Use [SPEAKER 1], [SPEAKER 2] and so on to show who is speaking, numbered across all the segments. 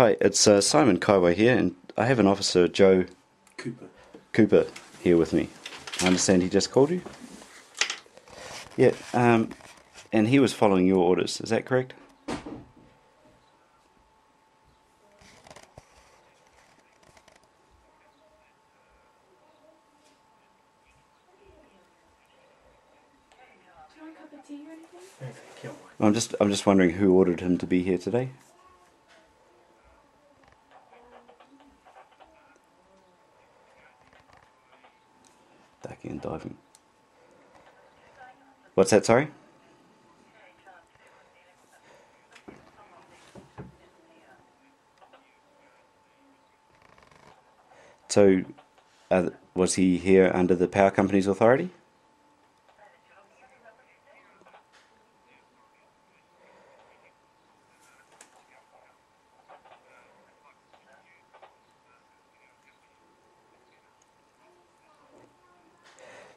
[SPEAKER 1] Hi, it's Simon Kaiway here, and I have an officer, Joe Cooper, here with me. I understand he just called you? Yeah, and he was following your orders, is that correct?
[SPEAKER 2] Do you want a cup of tea or anything?
[SPEAKER 1] I'm just wondering who ordered him to be here today. Ducking and diving. What's that, sorry? So, was he here under the power company's authority?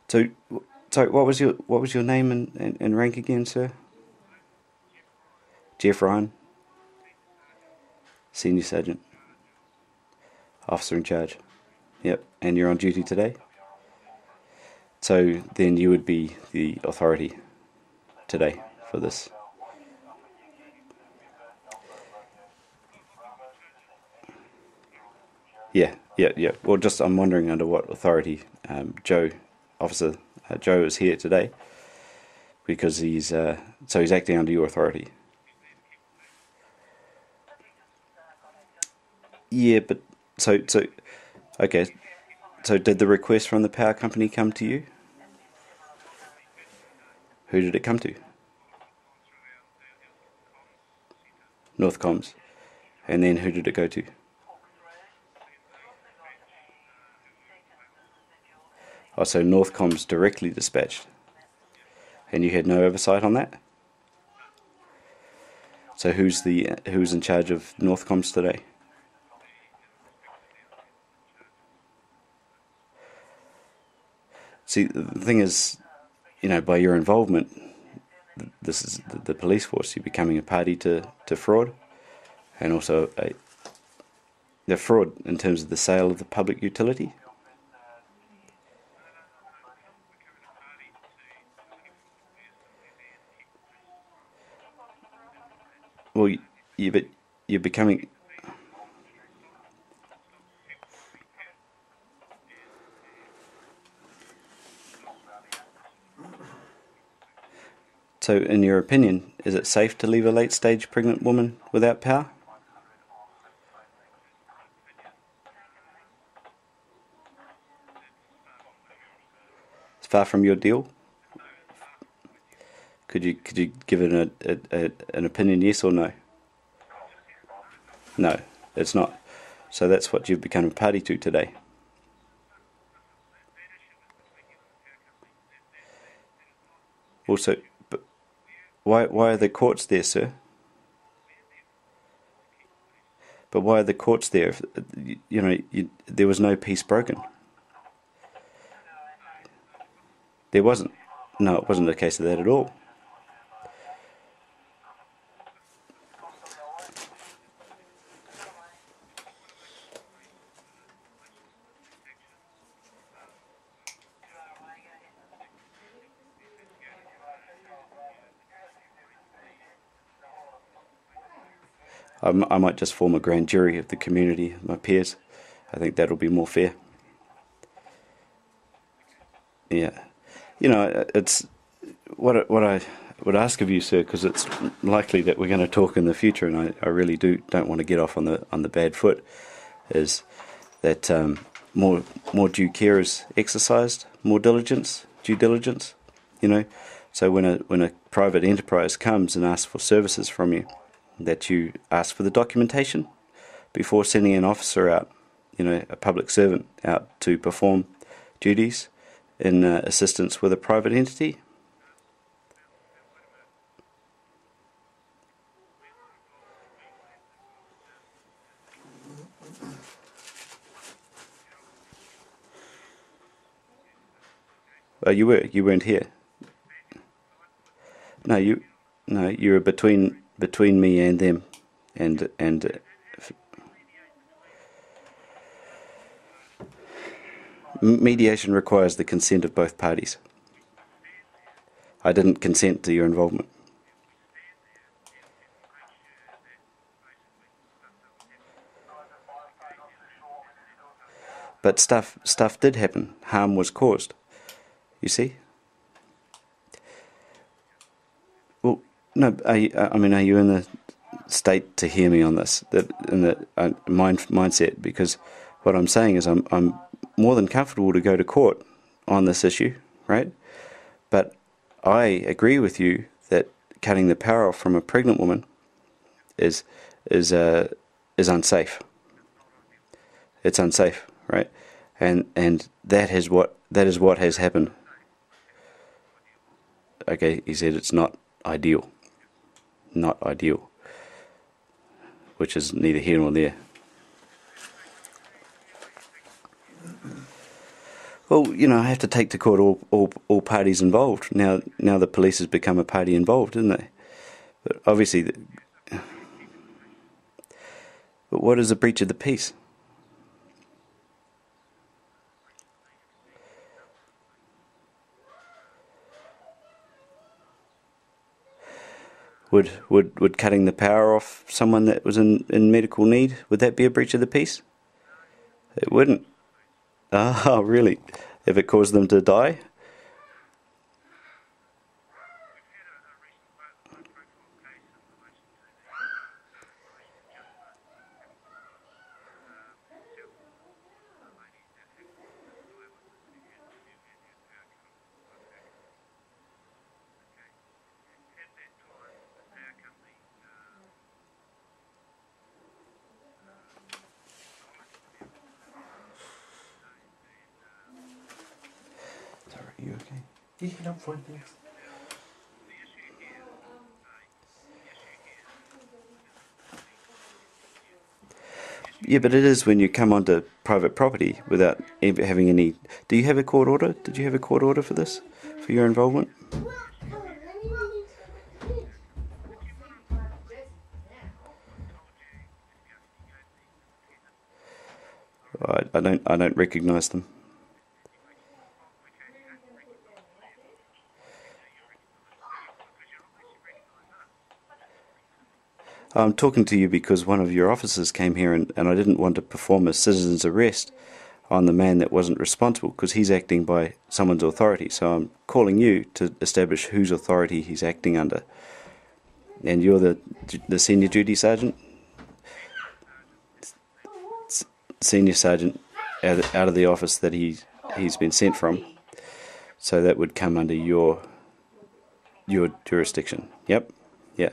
[SPEAKER 1] So, sorry, what was your name and rank again, sir? Geoff Ryan, Senior Sergeant, Officer in Charge. Yep, and you're on duty today? So then you would be the authority today for this. Yeah. Well, just I'm wondering under what authority Officer Joe is here today, because he's acting under your authority. Yeah, but so okay. So did the request from the power company come to you? Who did it come to? Northcoms. And then who did it go to? Oh, so Northcoms directly dispatched. And you had no oversight on that? So who's in charge of Northcoms today? See, the thing is, by your involvement, this is the police force. You're becoming a party to fraud, and also the fraud in terms of the sale of the public utility. Well, but you're becoming. So, in your opinion, is it safe to leave a late-stage pregnant woman without power? It's far from your deal. Could you give it an opinion, yes or no? No, it's not. So that's what you've become a party to today. Also, but why are the courts there, sir? But why are the courts there? If, there was no peace broken. There wasn't. No, it wasn't a case of that at all. I might just form a grand jury of the community, my peers. I think that'll be more fair. Yeah. It's what I would ask of you, sir, because it's likely that we're going to talk in the future, and I really don't want to get off on the bad foot, is that more due care is exercised, more due diligence. So when a private enterprise comes and asks for services from you, that you ask for the documentation before sending an officer out, a public servant out to perform duties in assistance with a private entity. You weren't here. No, you were between me and them, and Mediation requires the consent of both parties. I didn't consent to your involvement. But stuff did happen. Harm was caused. You see? Well, no. Are you in the state to hear me on this? In the mindset, because what I'm saying is I'm more than comfortable to go to court on this issue, right? But I agree with you that cutting the power off from a pregnant woman is unsafe. It's unsafe, right? And that is what has happened. Okay, he said it's not ideal. Not ideal. Which is neither here nor there. Well, I have to take to court all parties involved. Now the police has become a party involved, isn't they? But obviously, but what is a breach of the peace? Would cutting the power off someone that was in medical need, would that be a breach of the peace? It wouldn't. Oh, really? If it caused them to die? Sorry, are you okay?
[SPEAKER 3] Yeah, I'm fine, thanks.
[SPEAKER 1] Yeah, but it is when you come onto private property without ever having any... Do you have a court order? Did you have a court order for this? For your involvement? I don't recognise them. I'm talking to you because one of your officers came here and I didn't want to perform a citizen's arrest on the man that wasn't responsible because he's acting by someone's authority. So I'm calling you to establish whose authority he's acting under. And you're the senior duty sergeant? Senior sergeant out of the office that he's been sent from. So that would come under your jurisdiction. Yep. Yeah.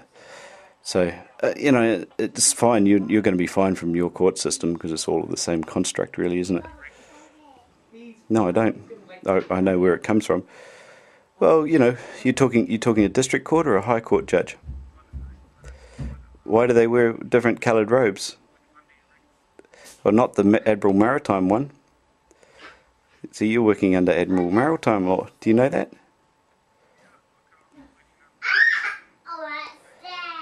[SPEAKER 1] So, it's fine. You're going to be fine from your court system because it's all the same construct, really, isn't it? No, I don't. I know where it comes from. Well, you're talking a district court or a high court judge. Why do they wear different coloured robes? Well, not the Admiral Maritime one. So you're working under Admiral Maritime law. Do you know that?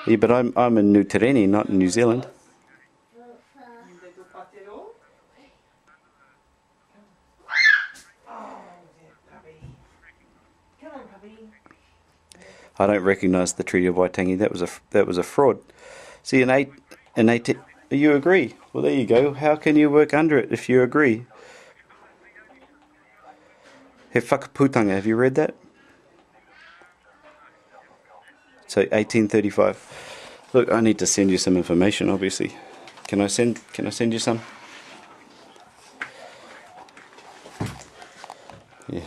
[SPEAKER 1] Yeah, but I'm in New Tereni, not in New Zealand. I don't recognise the Treaty of Waitangi. That was a fraud. See, you agree? Well, there you go. How can you work under it if you agree? He whakaputanga, have you read that? So 1835. Look, I need to send you some information, obviously. Can I send you some? Yeah.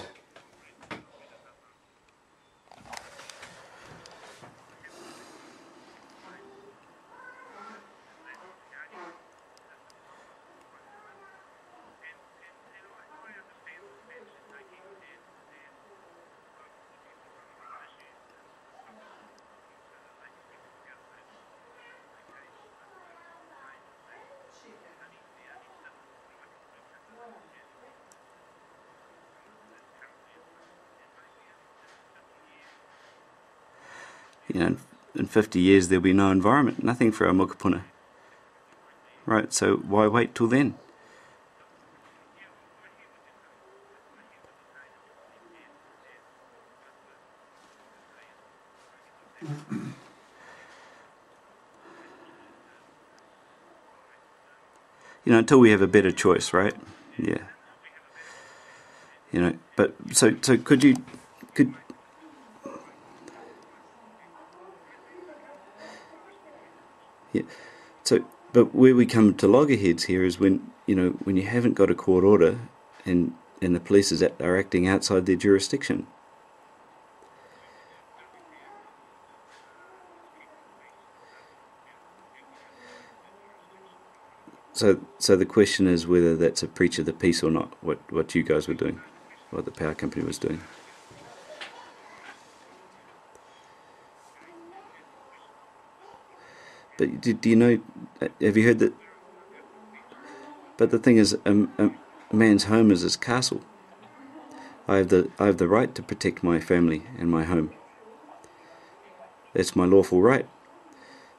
[SPEAKER 1] In 50 years there'll be no environment, nothing for our mokopuna. Right, so why wait till then? until we have a better choice, right? Yeah. But so could yeah. So, but where we come to loggerheads here is when you haven't got a court order, and the police are acting outside their jurisdiction. So the question is whether that's a breach of the peace or not. What you guys were doing, what the power company was doing. But do you know? Have you heard that? But the thing is, a man's home is his castle. I have the right to protect my family and my home. That's my lawful right.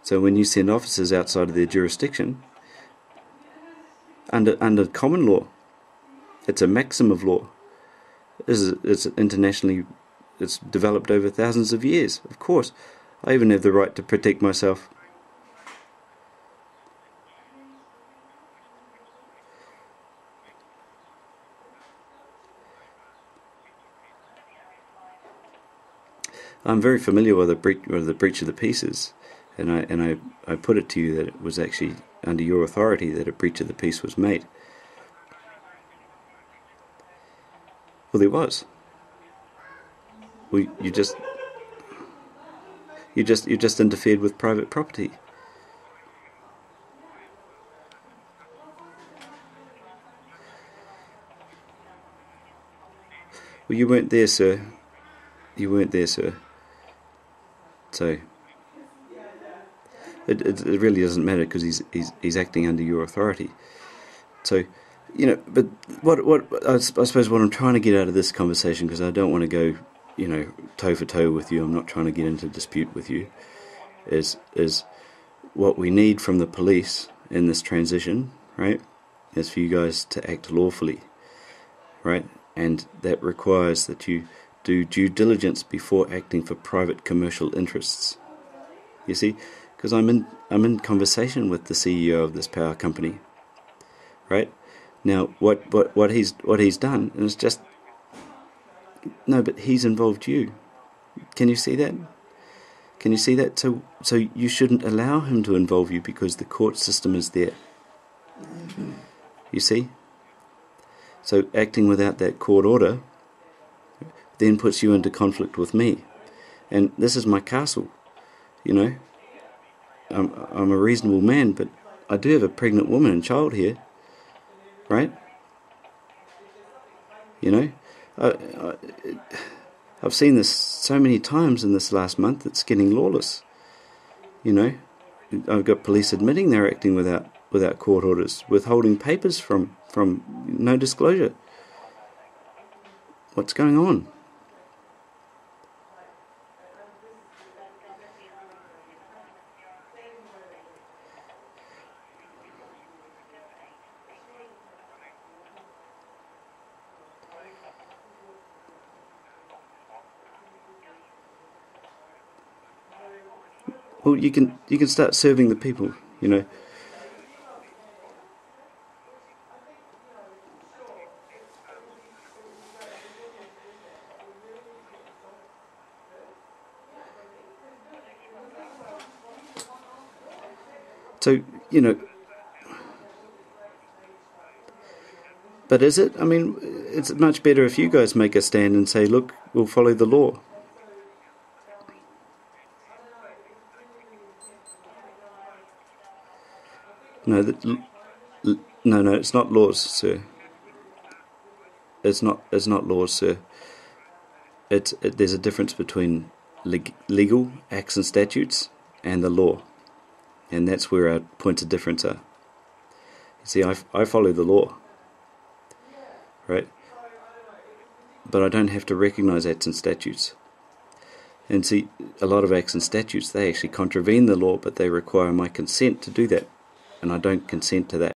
[SPEAKER 1] So when you send officers outside of their jurisdiction, under common law, it's a maxim of law. It's internationally, it's developed over thousands of years. Of course, I even have the right to protect myself. I'm very familiar with the breach of the peace is, and I put it to you that it was actually under your authority that a breach of the peace was made. Well, there was. Well, you just interfered with private property. Well, you weren't there, sir. You weren't there, sir. So it really doesn't matter because he's acting under your authority. So, but what I suppose what I'm trying to get out of this conversation, because I don't want to go, toe for toe with you. I'm not trying to get into dispute with you. Is what we need from the police in this transition, right? Is for you guys to act lawfully, right? And that requires that you do due diligence before acting for private commercial interests. You see, because I'm in conversation with the CEO of this power company, right? Now, what he's done is just no, but he's involved you. Can you see that? Can you see that? So you shouldn't allow him to involve you because the court system is there. You see? So acting without that court order then puts you into conflict with me. And this is my castle, I'm a reasonable man, but I do have a pregnant woman and child here, right? I've seen this so many times in this last month, it's getting lawless. I've got police admitting they're acting without court orders, withholding papers from no disclosure. What's going on? Well, you can start serving the people, So, but is it? I mean, it's much better if you guys make a stand and say, look, we'll follow the law. No, no, it's not laws, sir. It's not laws, sir. There's a difference between legal acts and statutes and the law, and that's where our points of difference are. You see, I follow the law, right? But I don't have to recognise acts and statutes. And see, a lot of acts and statutes, they actually contravene the law, but they require my consent to do that. And I don't consent to that.